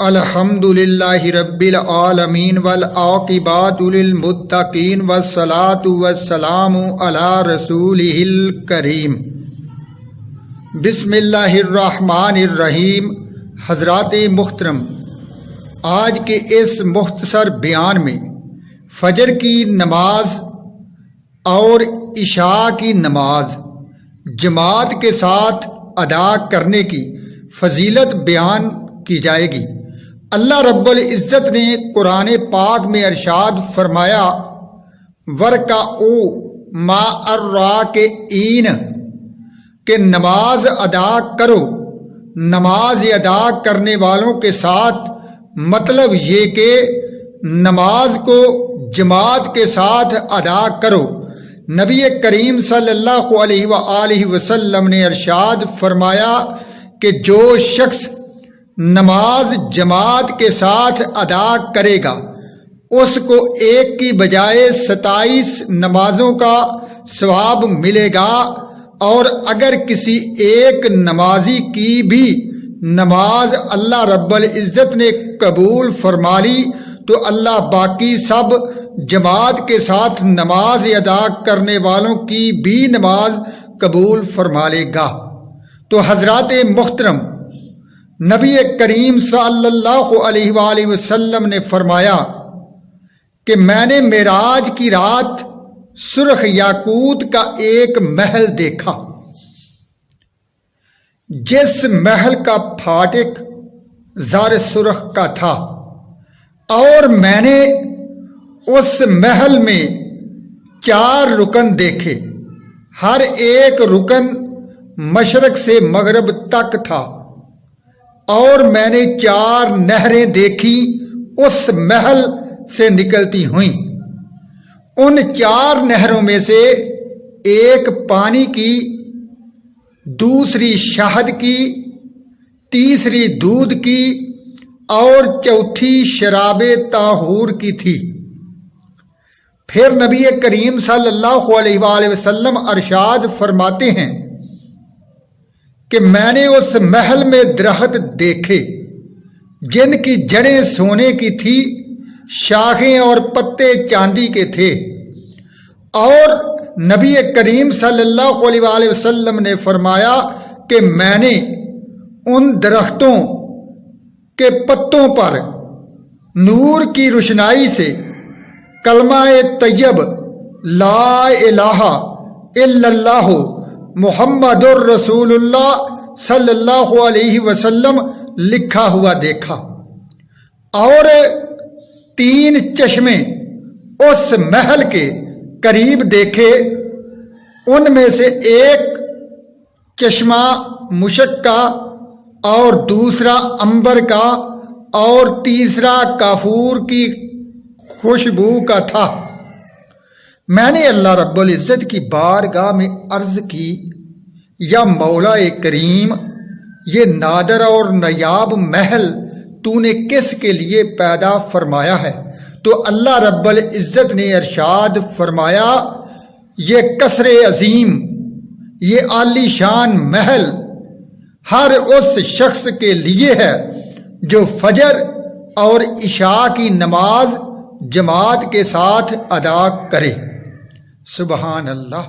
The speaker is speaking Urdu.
الحمدللہ رب العالمین والعاقبات للمتقین والصلاة والسلام علی رسولہ الکریم۔ بسم اللہ الرحمن الرحیم۔ حضرات محترم، آج کے اس مختصر بیان میں فجر کی نماز اور عشاء کی نماز جماعت کے ساتھ ادا کرنے کی فضیلت بیان کی جائے گی۔ اللہ رب العزت نے قرآن پاک میں ارشاد فرمایا، وَرْكَعُوا مَعَ الرَّاكِعِينَ، کہ نماز ادا کرو نماز ادا کرنے والوں کے ساتھ۔ مطلب یہ کہ نماز کو جماعت کے ساتھ ادا کرو۔ نبی کریم صلی اللہ علیہ وآلہ وسلم نے ارشاد فرمایا کہ جو شخص نماز جماعت کے ساتھ ادا کرے گا اس کو ایک کی بجائے 27 نمازوں کا ثواب ملے گا، اور اگر کسی ایک نمازی کی بھی نماز اللہ رب العزت نے قبول فرما لی تو اللہ باقی سب جماعت کے ساتھ نماز ادا کرنے والوں کی بھی نماز قبول فرما لے گا۔ تو حضرات محترم، نبی کریم صلی اللہ علیہ وآلہ وسلم نے فرمایا کہ میں نے معراج کی رات سرخ یاقوت کا ایک محل دیکھا، جس محل کا پھاٹک زر سرخ کا تھا، اور میں نے اس محل میں 4 رکن دیکھے، ہر ایک رکن مشرق سے مغرب تک تھا، اور میں نے 4 نہریں دیکھی اس محل سے نکلتی ہوئیں۔ ان 4 نہروں میں سے ایک پانی کی، دوسری شہد کی، تیسری دودھ کی، اور چوتھی شراب طہور کی تھی۔ پھر نبی کریم صلی اللہ علیہ وآلہ وسلم ارشاد فرماتے ہیں کہ میں نے اس محل میں درخت دیکھے جن کی جڑیں سونے کی تھی، شاخیں اور پتے چاندی کے تھے، اور نبی کریم صلی اللہ علیہ وآلہ وسلم نے فرمایا کہ میں نے ان درختوں کے پتوں پر نور کی روشنائی سے کلمہ طیب لا الہ الا اللہ محمد الرسول اللہ صلی اللہ علیہ وسلم لکھا ہوا دیکھا، اور 3 چشمے اس محل کے قریب دیکھے۔ ان میں سے ایک چشمہ مشک کا، اور دوسرا عنبر کا، اور تیسرا کافور کی خوشبو کا تھا۔ میں نے اللہ رب العزت کی بارگاہ میں عرض کی، یا مولا کریم، یہ نادر اور نایاب محل تو نے کس کے لیے پیدا فرمایا ہے؟ تو اللہ رب العزت نے ارشاد فرمایا، یہ قصر عظیم، یہ عالی شان محل ہر اس شخص کے لیے ہے جو فجر اور عشاء کی نماز جماعت کے ساتھ ادا کرے۔ سبحان اللہ۔